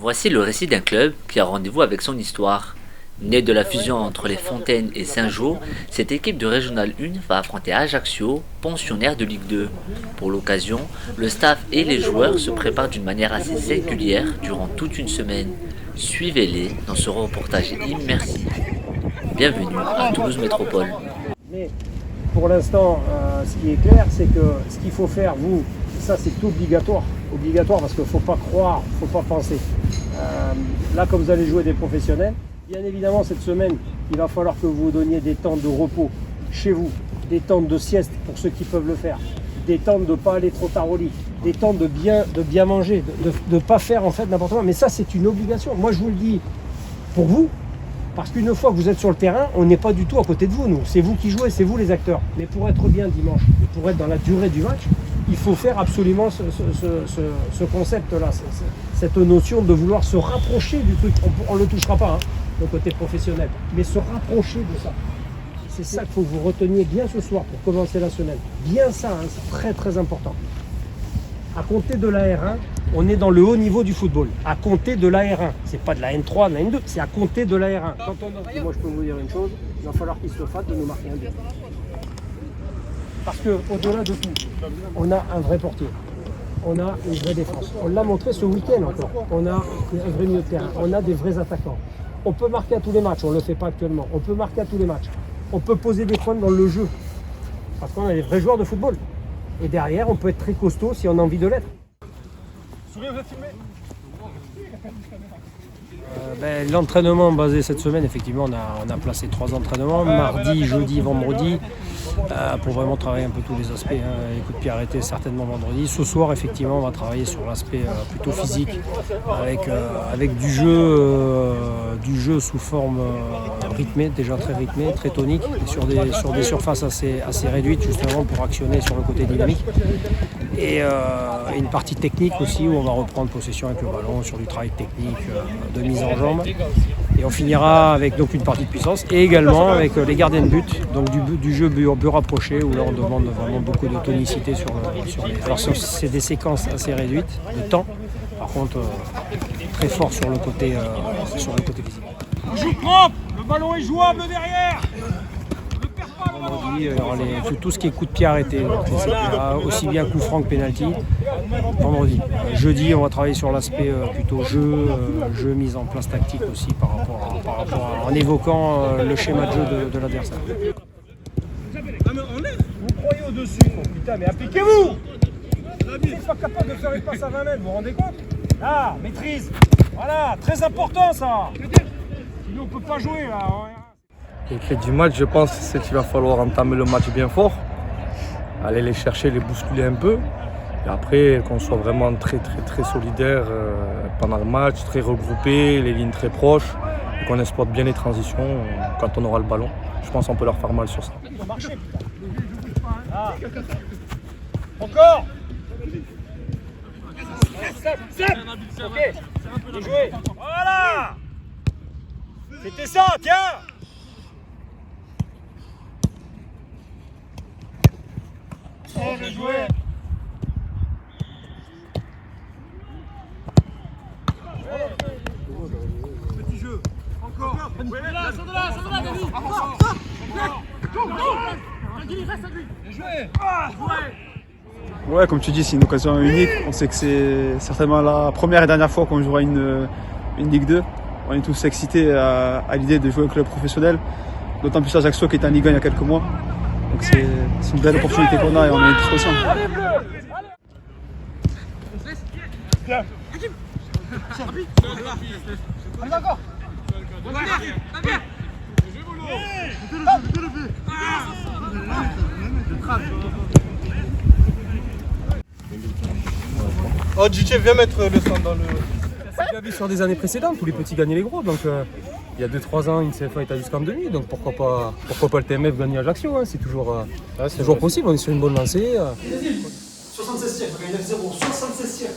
Voici le récit d'un club qui a rendez-vous avec son histoire. Née de la fusion entre les Fontaines et Saint-Jean, cette équipe de Régional 1 va affronter Ajaccio, pensionnaire de Ligue 2. Pour l'occasion, le staff et les joueurs se préparent d'une manière assez singulière durant toute une semaine. Suivez-les dans ce reportage immersif. Bienvenue à Toulouse Métropole. Mais pour l'instant, ce qui est clair, c'est que ce qu'il faut faire, vous, ça c'est obligatoire. Obligatoire parce qu'il ne faut pas croire, il ne faut pas penser. Là, comme vous allez jouer des professionnels, bien évidemment, cette semaine, il va falloir que vous donniez des temps de repos chez vous, des temps de sieste pour ceux qui peuvent le faire, des temps de ne pas aller trop tard au lit, des temps de bien manger, de ne pas faire en fait n'importe quoi. Mais ça, c'est une obligation. Moi, je vous le dis pour vous, parce qu'une fois que vous êtes sur le terrain, on n'est pas du tout à côté de vous, nous. C'est vous qui jouez, c'est vous les acteurs. Mais pour être bien dimanche, et pour être dans la durée du match, il faut faire absolument ce concept-là, cette notion de vouloir se rapprocher du truc. On ne le touchera pas, hein, le côté professionnel, mais se rapprocher de ça. C'est ça qu'il faut que vous reteniez bien ce soir pour commencer la semaine. Bien ça, hein, c'est très très important. À compter de la R1, on est dans le haut niveau du football. À compter de la R1. C'est pas de la N3, de la N2, c'est à compter de la R1. Et moi je peux vous dire une chose, il va falloir qu'il se fasse de nous marquer un but. Parce qu'au-delà de tout, on a un vrai portier. On a une vraie défense. On l'a montré ce week-end encore. On a un vrai milieu de terrain. On a des vrais attaquants. On peut marquer à tous les matchs, on ne le fait pas actuellement. On peut marquer à tous les matchs. On peut poser des points dans le jeu. Parce qu'on a des vrais joueurs de football. Et derrière, on peut être très costaud si on a envie de l'être. L'entraînement basé cette semaine, effectivement, on a placé 3 entraînements, mardi, jeudi, vendredi, pour vraiment travailler un peu tous les aspects. Les coups de pied arrêtés, certainement vendredi. Ce soir, effectivement, on va travailler sur l'aspect plutôt physique, avec du jeu sous forme rythmée, déjà très rythmé, très tonique, et sur des surfaces assez réduites, justement, pour actionner sur le côté dynamique. Et une partie technique aussi, où on va reprendre possession avec le ballon, sur du travail technique, de mise en jambe. Et on finira avec donc une partie de puissance et également avec les gardiens de but, donc du jeu but rapproché où là on demande vraiment beaucoup de tonicité sur les. Alors c'est des séquences assez réduites de temps, par contre très fort sur le côté physique. On joue propre, le ballon est jouable derrière. Vendredi, tout ce qui est coup de pied arrêté, aussi bien coup franc que penalty. Vendredi. Jeudi, on va travailler sur l'aspect plutôt jeu mise en place tactique aussi en évoquant le schéma de jeu de l'adversaire. Vous croyez au-dessus, putain, mais appliquez-vous. Vous n'êtes pas capable de faire une passe à 20 mètres, vous vous rendez compte? Là, maîtrise. Voilà, très important ça. Sinon on ne peut pas jouer là. Les clés du match, je pense, c'est qu'il va falloir entamer le match bien fort, aller les chercher, les bousculer un peu. Et après, qu'on soit vraiment très solidaire pendant le match, très regroupé, les lignes très proches, et qu'on exploite bien les transitions quand on aura le ballon. Je pense qu'on peut leur faire mal sur ça. Ah. Encore. Ok, bien joué. Voilà. C'était ça, tiens. Oh, bien joué. Petit jeu. Encore. Là, sors de là, David. Encore. Reste à lui. Bien joué. Ah, ouais. Ouais, comme tu dis, c'est une occasion unique. On sait que c'est certainement la première et dernière fois qu'on jouera une Ligue 2. On est tous excités à l'idée de jouer au club professionnel. D'autant plus Ajaccio qui est en Ligue 1 il y a quelques mois. Donc c'est une belle opportunité qu'on a et on est tous conscients. Allez, bleu. Bien. Allez, encore. Oh, DJ, viens mettre le sang dans le. C'est déjà vu sur des années précédentes, tous les petits gagnaient les gros. Donc il y a 2-3 ans, une CFA est allée jusqu'en demi. Donc pourquoi pas le TMF gagner Ajaccio, hein, c'est toujours possible, on est sur une bonne lancée. 76 siècles, il y a 9-0, 76 siècles.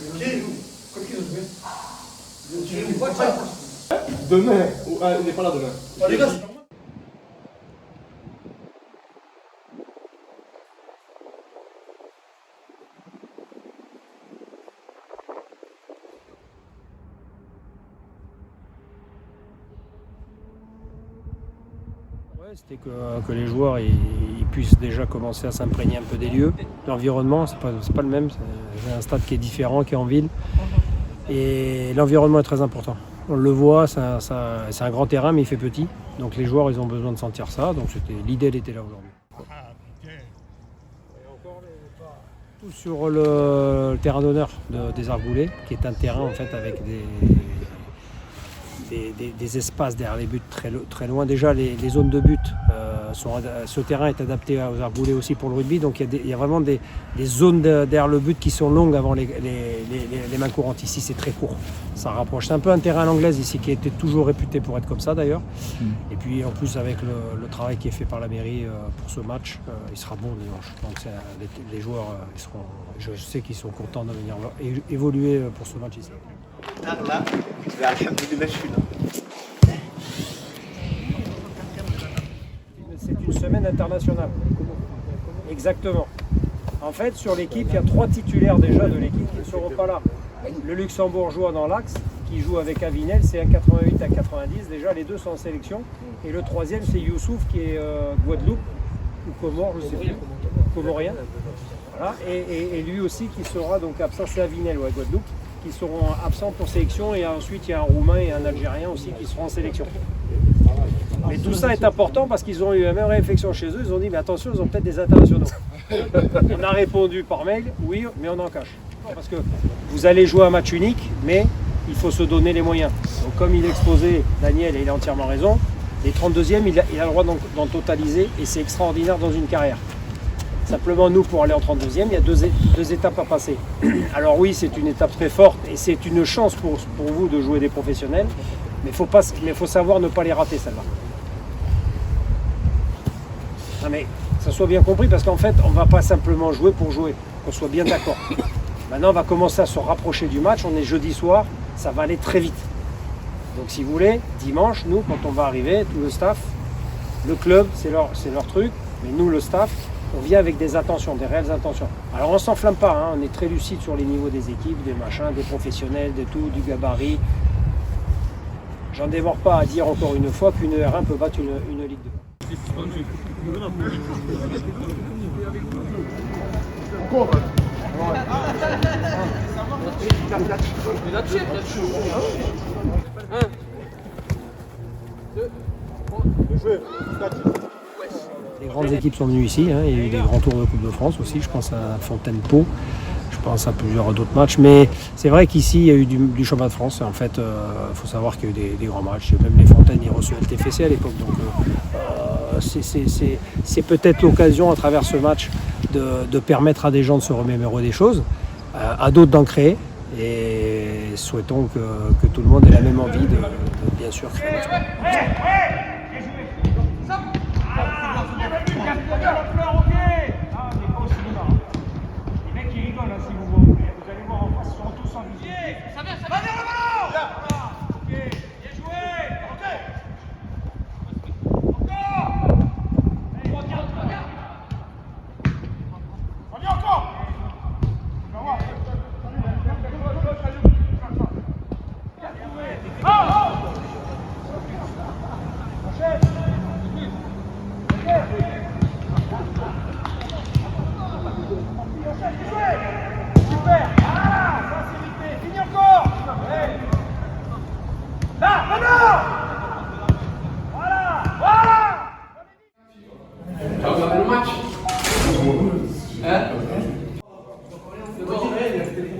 Demain, il n'est pas là demain. Les gars, C'était que les joueurs ils puissent déjà commencer à s'imprégner un peu des lieux. L'environnement, c'est pas le même. C'est un stade qui est différent, qui est en ville. Et l'environnement est très important. On le voit, c'est un grand terrain, mais il fait petit. Donc les joueurs, ils ont besoin de sentir ça. Donc l'idée, elle était là aujourd'hui. Tout sur le terrain d'honneur des Argoulets, qui est un terrain en fait avec des espaces derrière les buts très loin. Déjà, les zones de but, ce terrain est adapté aux Argoulets aussi pour le rugby. Donc il y a vraiment des zones derrière le but qui sont longues avant les mains courantes. Ici, c'est très court. Ça rapproche. C'est un peu un terrain à l'anglaise ici, qui était toujours réputé pour être comme ça d'ailleurs. Et puis en plus, avec le travail qui est fait par la mairie pour ce match, il sera bon dimanche. Donc les joueurs, je sais qu'ils sont contents de venir évoluer pour ce match ici. C'est une semaine internationale. Exactement. En fait, sur l'équipe, il y a 3 titulaires déjà de l'équipe qui ne seront pas là. Le Luxembourgeois dans l'axe, qui joue avec Avinel, c'est un 88 à 90. Déjà, les deux sont en sélection. Et le 3e, c'est Youssouf, qui est Guadeloupe, ou Comore, je ne sais plus. Comorien. Voilà. Et lui aussi qui sera donc absent, c'est Avinel, ouais, Guadeloupe, qui seront absents pour sélection. Et ensuite, il y a un Roumain et un Algérien aussi qui seront en sélection. Mais tout ça est important parce qu'ils ont eu la même réflexion chez eux. Ils ont dit, mais attention, ils ont peut-être des internationaux. On a répondu par mail, oui, mais on en cache. Parce que vous allez jouer un match unique, mais il faut se donner les moyens. Donc comme il exposait Daniel, et il a entièrement raison, les 32e, il a le droit d'en totaliser et c'est extraordinaire dans une carrière. Simplement, nous, pour aller en 32e, il y a deux étapes à passer. Alors oui, c'est une étape très forte et c'est une chance pour vous de jouer des professionnels, mais il faut savoir ne pas les rater, celle-là. Non mais, ça soit bien compris, parce qu'en fait, on ne va pas simplement jouer pour jouer, qu'on soit bien d'accord. Maintenant, on va commencer à se rapprocher du match, on est jeudi soir, ça va aller très vite. Donc si vous voulez, dimanche, nous, quand on va arriver, tout le staff, le club, c'est leur truc, mais nous, le staff, on vient avec des intentions, des réelles intentions. Alors on ne s'enflamme pas, hein, on est très lucide sur les niveaux des équipes, des machins, des professionnels, de tout, du gabarit. J'en dévore pas à dire encore une fois qu'une R1 peut battre une Ligue 2. Les grandes équipes sont venues ici, hein. Il y a eu des grands tours de Coupe de France aussi, je pense à Fontaine-Pau, je pense à plusieurs d'autres matchs, mais c'est vrai qu'ici il y a eu du championnat de France. En fait, il faut savoir qu'il y a eu des grands matchs, même les Fontaines ils reçoivent le TFC à l'époque, donc c'est peut-être l'occasion à travers ce match de permettre à des gens de se remémorer des choses, à d'autres d'en créer, et souhaitons que tout le monde ait la même envie de bien sûr créer.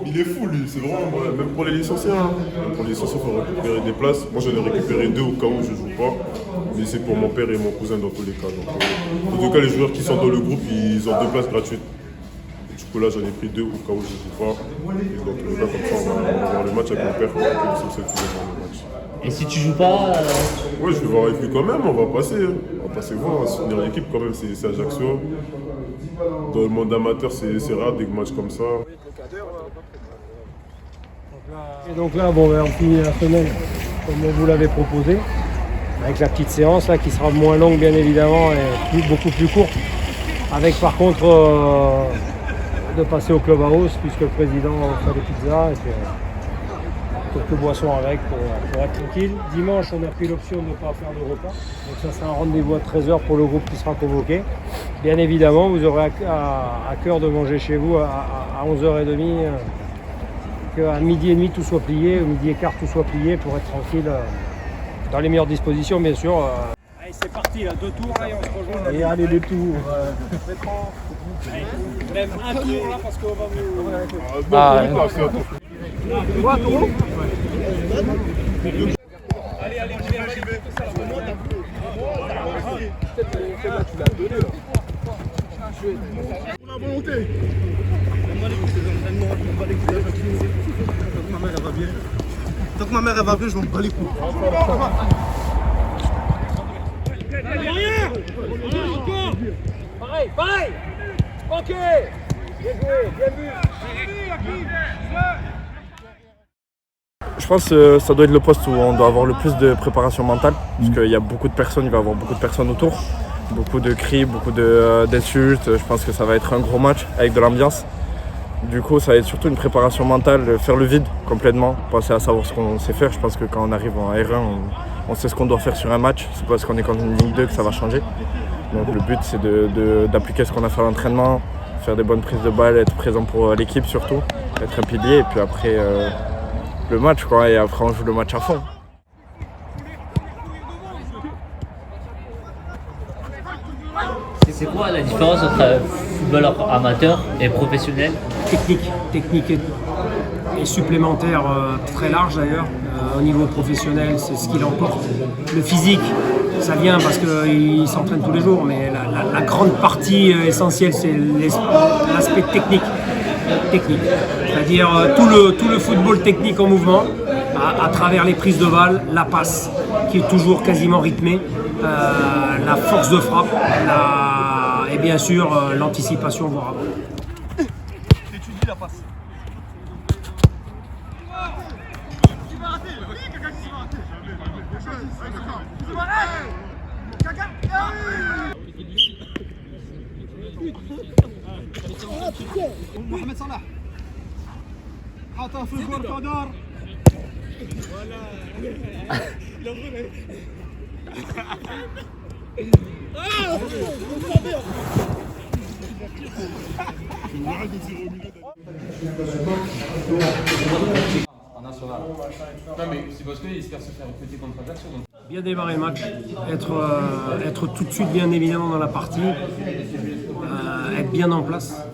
Il est fou lui, c'est vraiment, même pour les licenciés, hein. Pour les licenciés, il faut récupérer des places. Moi j'en ai récupéré 2 au cas où je ne joue pas, mais c'est pour mon père et mon cousin dans tous les cas. Donc, en tout cas, les joueurs qui sont dans le groupe, ils ont 2 places gratuites. Et du coup là j'en ai pris 2 au cas où je ne joue pas. Et dans tous les cas, comme ça on va voir le match avec mon père pour que les licenciés puissent voir le match. Et si tu joues pas Ouais, je vais voir avec lui quand même, on va passer. Hein. On va passer voir, on va soutenir l'équipe quand même, c'est Ajaccio. Dans le monde amateur, c'est rare des matchs comme ça. Et donc là, bon, on finit la semaine comme vous l'avez proposé, avec la petite séance là qui sera moins longue bien évidemment et beaucoup plus courte, avec par contre de passer au club house puisque le président fait des pizzas et puis, quelques boissons avec pour être tranquille. Dimanche, on a pris l'option de ne pas faire de repas. Donc ça sera un rendez-vous à 13h pour le groupe qui sera convoqué. Bien évidemment, vous aurez à cœur de manger chez vous à 11h30, qu'à midi et demi tout soit plié, au midi et quart tout soit plié pour être tranquille dans les meilleures dispositions, bien sûr. Allez, c'est parti, là, 2 tours là, et on se rejoint. Et allez, 2 tours. Même un tour là, parce qu'on va vous... Quoi, tour? Allez, j'y vais. Tu l'as donné là. On a volonté. Tant que ma mère elle va bien, je m'en bats les coups. Pareil. Ok. Bien joué, bien vu. Je pense que ça doit être le poste où on doit avoir le plus de préparation mentale, parce qu'il y a beaucoup de personnes, il va y avoir beaucoup de personnes autour, beaucoup de cris, beaucoup d'insultes. Je pense que ça va être un gros match avec de l'ambiance. Du coup, ça va être surtout une préparation mentale, faire le vide complètement, penser à savoir ce qu'on sait faire. Je pense que quand on arrive en R1, on sait ce qu'on doit faire sur un match. C'est parce qu'on est contre une Ligue 2 que ça va changer. Donc le but, c'est d'appliquer ce qu'on a fait à l'entraînement, faire des bonnes prises de balles, être présent pour l'équipe surtout, être un pilier, et puis après le match, quoi. Et après, on joue le match à fond. C'est quoi la différence entre footballeur amateur et professionnel? Technique et supplémentaire très large d'ailleurs. Au niveau professionnel, c'est ce qui l'emporte. Le physique, ça vient parce qu'il s'entraîne tous les jours, mais la grande partie essentielle, c'est l'aspect technique. C'est-à-dire tout le football technique en mouvement, à travers les prises de balles, la passe, qui est toujours quasiment rythmée, la force de frappe, et bien sûr l'anticipation, voire avant. T'étudies la passe. Mohamed Salah. حاطها في الكورتادور. Non mais c'est parce qu'il espère se faire répéter contre Ajaccio. Bien démarrer le match, être tout de suite bien évidemment dans la partie, être bien en place.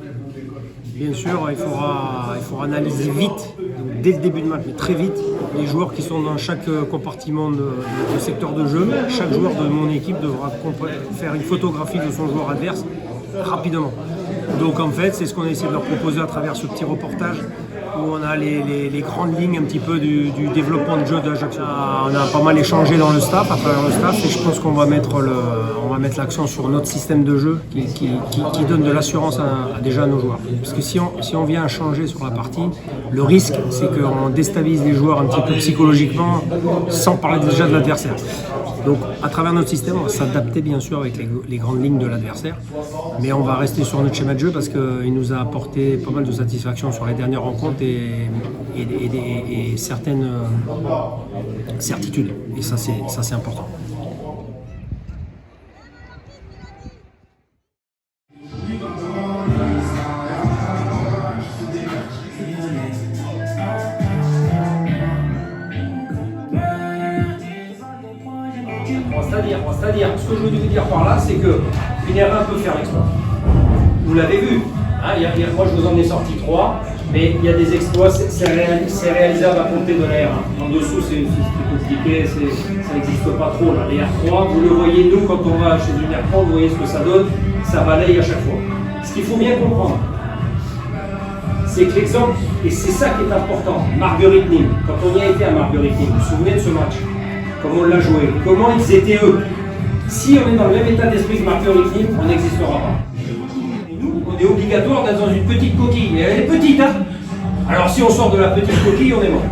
Bien sûr, il faudra analyser vite, dès le début de match, mais très vite, les joueurs qui sont dans chaque compartiment de secteur de jeu. Chaque joueur de mon équipe devra faire une photographie de son joueur adverse rapidement. Donc en fait, c'est ce qu'on essaie de leur proposer à travers ce petit reportage où on a les grandes lignes un petit peu du développement de jeu de Ajaccio. On a pas mal échangé dans le staff, à travers le staff, et je pense qu'on va mettre l'accent sur notre système de jeu qui donne de l'assurance déjà à nos joueurs. Parce que si on vient à changer sur la partie, le risque c'est qu'on déstabilise les joueurs un petit peu psychologiquement, sans parler déjà de l'adversaire. Donc à travers notre système, on va s'adapter bien sûr avec les grandes lignes de l'adversaire, mais on va rester sur notre schéma de jeu parce qu'il nous a apporté pas mal de satisfaction sur les dernières rencontres et certaines certitudes. Et ça c'est important. C'est-à-dire, ce que je veux vous dire par là, c'est qu'une erreur peut faire exploit. Vous l'avez vu, hein, moi je vous en ai sorti 3, mais il y a des exploits, c'est réalisable à compter de la R1. En dessous, c'est compliqué, ça n'existe pas trop. Là. Les R3, vous le voyez, nous, quand on va chez une R3, vous voyez ce que ça donne, ça balaye à chaque fois. Ce qu'il faut bien comprendre, c'est que l'exemple, et c'est ça qui est important, Marguerite Nîmes, quand on y a été à Marguerite Nîmes, vous vous souvenez de ce match? Comment on l'a joué, comment ils étaient eux. Si on est dans le même état d'esprit que Marguerite Nîmes, on n'existera pas. Et nous, on est obligatoire d'être dans une petite coquille. Mais elle est petite, hein. Alors si on sort de la petite coquille, on est mort.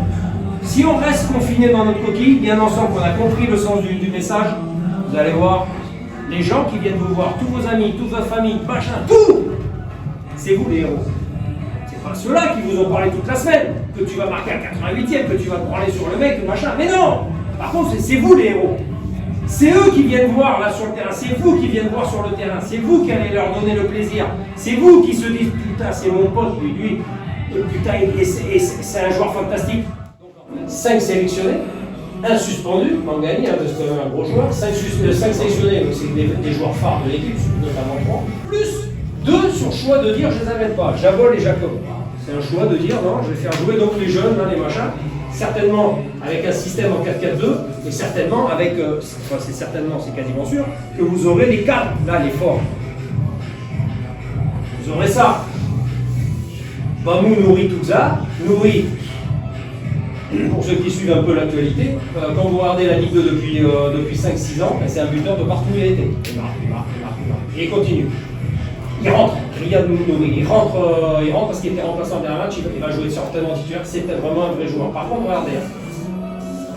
Si on reste confiné dans notre coquille, bien ensemble, qu'on a compris le sens du message, vous allez voir, les gens qui viennent vous voir, tous vos amis, toute votre famille, machin, tout, c'est vous les héros. C'est pas ceux-là qui vous ont parlé toute la semaine, que tu vas marquer à 88e, que tu vas te branler sur le mec, machin. Mais non! Par contre, c'est vous les héros. C'est eux qui viennent voir là sur le terrain, c'est vous qui viennent voir sur le terrain, c'est vous qui allez leur donner le plaisir, c'est vous qui se dites putain c'est mon pote, lui putain c'est un joueur fantastique. 5 sélectionnés, 1 suspendu, Mangani, c'est quand même un gros joueur, 5 sélectionnés, donc c'est des joueurs phares de l'équipe, notamment 3, plus 2 sur choix de dire je les amène pas, Javol et Jacob. C'est un choix de dire non, je vais faire jouer donc les jeunes, là, les machins. Certainement avec un système en 4-4-2 et certainement avec, c'est quasiment sûr, que vous aurez les cadres, là, les forts. Vous aurez ça. Bamou, Nouri, Toutza. Nouri, pour ceux qui suivent un peu l'actualité, quand vous regardez la Ligue 2 depuis 5-6 ans, c'est un buteur de partout où il a été. Il marque. Et il continue. Il rentre, Riyad Nouri, il rentre parce qu'il était remplaçant en dernier match, il va jouer certainement titulaire, c'était vraiment un vrai joueur. Par contre, regardez,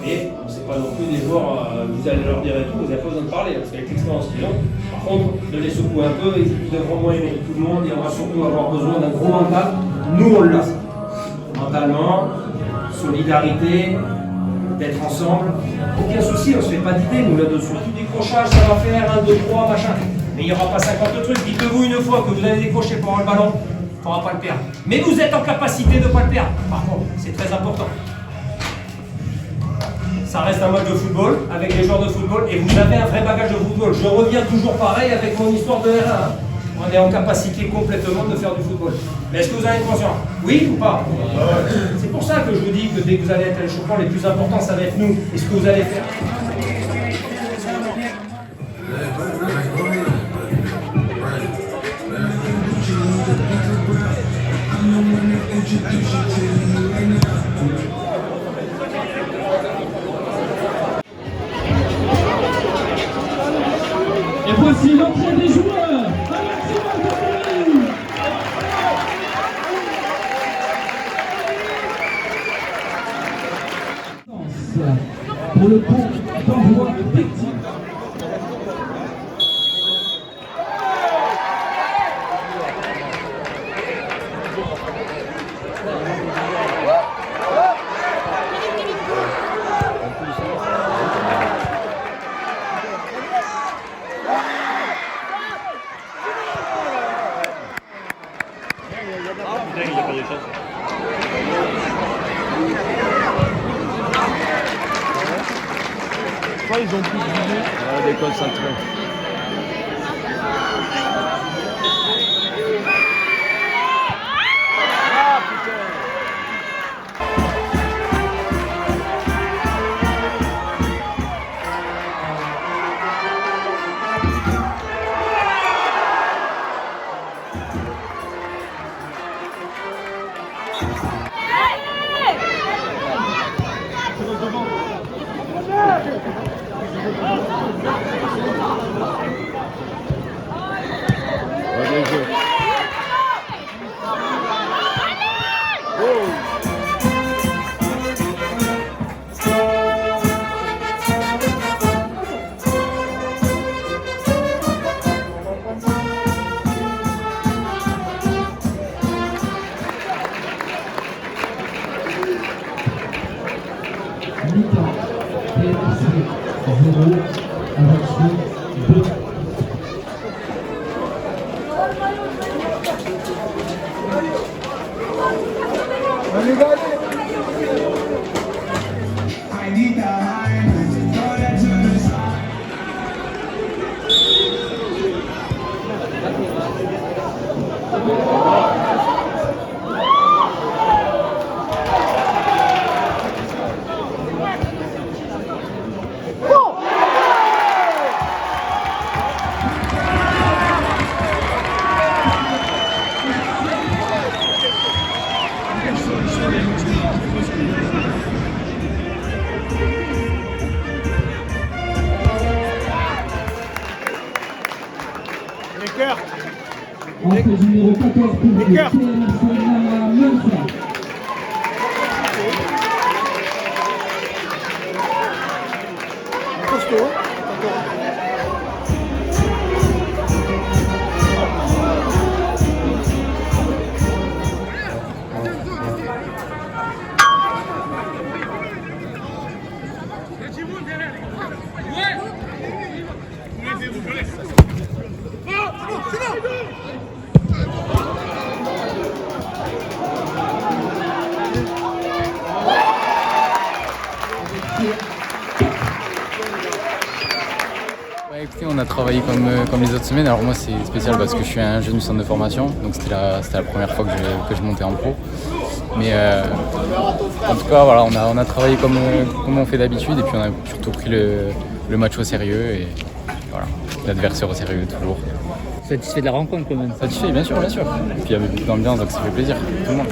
et c'est pas non plus des joueurs, vous allez leur dire et tout, vous n'avez pas besoin de parler, parce qu'avec l'expérience qu'ils ont, par contre, de les secouer un peu, ils devront moins aimer tout le monde, et on va surtout avoir besoin d'un gros mental. Nous, on l'a. Mentalement, solidarité, d'être ensemble, aucun souci, on se fait pas d'idée, nous là-dessus. Tout décrochage, ça va faire 1, 2, 3, machin. Mais il n'y aura pas 50 trucs. Dites-vous une fois que vous allez décrocher pour avoir le ballon, il ne faudra pas le perdre. Mais vous êtes en capacité de ne pas le perdre. Par contre, c'est très important. Ça reste un match de football avec des joueurs de football et vous avez un vrai bagage de football. Je reviens toujours pareil avec mon histoire de R1. On est en capacité complètement de faire du football. Mais est-ce que vous en êtes conscient? Oui ou pas? C'est pour ça que je vous dis que dès que vous allez être à l'échauffement, les plus importants, ça va être nous. Et ce que vous allez faire. Et voici l'entrée des joueurs. Un maximum de bruit. Pour le coup d'envoi victime. Ils ont plus de l'école centrale. Entrée numéro 14 pour le Écoutez, on a travaillé comme les autres semaines. Alors moi c'est spécial parce que je suis un jeune du centre de formation, donc c'était la première fois que je montais en pro. Mais en tout cas voilà, on a travaillé comme on fait d'habitude et puis on a surtout pris le match au sérieux et voilà, l'adversaire au sérieux toujours. Satisfait de la rencontre quand même. Satisfait, bien sûr. Et puis il y avait beaucoup d'ambiance, donc ça fait plaisir pour tout le monde.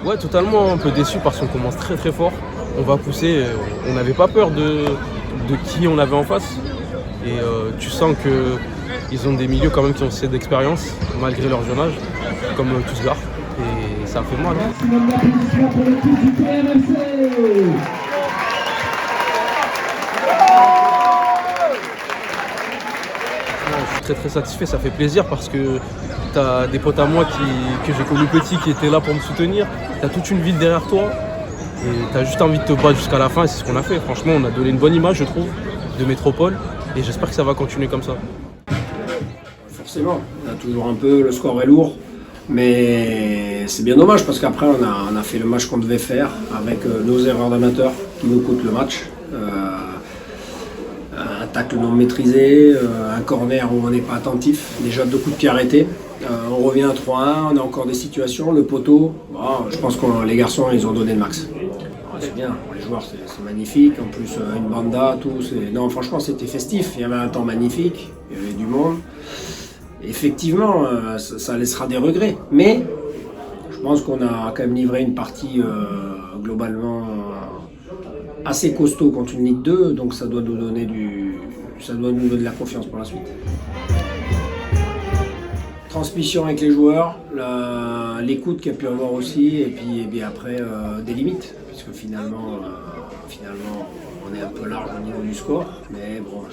Ouais, totalement un peu déçu parce qu'on commence très très fort. On va pousser, on n'avait pas peur de qui on avait en face. Et tu sens qu'ils ont des milieux quand même qui ont assez d'expérience, malgré leur jeune âge, comme Tousgar. Et ça fait mal. Maximum d'applaudissements pour l'équipe du PMFC. Je suis très très satisfait, ça fait plaisir parce que tu as des potes à moi que j'ai connus petits qui étaient là pour me soutenir. Tu as toute une ville derrière toi et tu as juste envie de te battre jusqu'à la fin et c'est ce qu'on a fait. Franchement, on a donné une bonne image, je trouve, de Métropole et j'espère que ça va continuer comme ça. Forcément, on a toujours un peu, le score est lourd, mais c'est bien dommage parce qu'après on a fait le match qu'on devait faire avec nos erreurs d'amateurs qui nous coûtent le match. Un tacle non maîtrisé, un corner où on n'est pas attentif, déjà 2 coups de pied arrêtés. On revient à 3-1, on a encore des situations, le poteau, je pense que les garçons ils ont donné le max. C'est bien, pour les joueurs c'est magnifique, en plus une banda, tout. Non franchement c'était festif, il y avait un temps magnifique, il y avait du monde. Effectivement ça laissera des regrets, mais je pense qu'on a quand même livré une partie globalement assez costaud contre une Ligue 2, donc ça doit nous donner de la confiance pour la suite. Transmission avec les joueurs, l'écoute qu'il y a pu avoir aussi, et puis après des limites, puisque finalement on est un peu large au niveau du score, mais bon,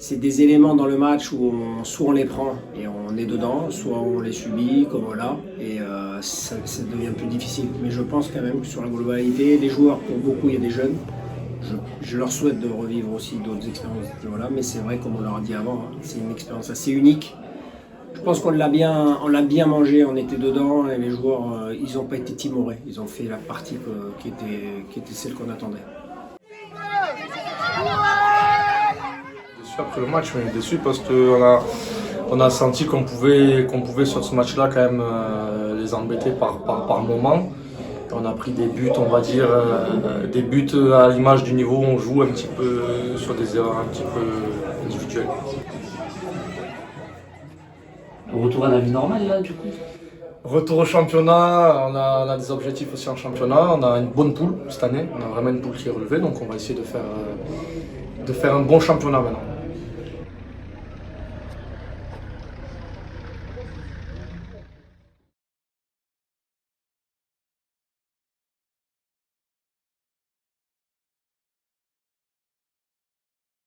c'est des éléments dans le match où soit on les prend et on est dedans, soit on les subit comme voilà, et ça devient plus difficile. Mais je pense quand même que sur la globalité, les joueurs, pour beaucoup, il y a des jeunes. Je leur souhaite de revivre aussi d'autres expériences à ce niveau-là, mais c'est vrai, comme on leur a dit avant, c'est une expérience assez unique. Je pense qu'on l'a bien mangé, on était dedans et les joueurs, ils n'ont pas été timorés. Ils ont fait la partie qui était celle qu'on attendait. Déçu après le match, mais déçu parce qu'on a senti qu'on pouvait sur ce match-là quand même les embêter par moment. On a pris des buts, on va dire, des buts à l'image du niveau où on joue un petit peu sur des erreurs un petit peu individuelles. Retour à la vie normale là du coup. Retour au championnat, on a des objectifs aussi en championnat, on a une bonne poule cette année, on a vraiment une poule qui est relevée, donc on va essayer de faire un bon championnat maintenant.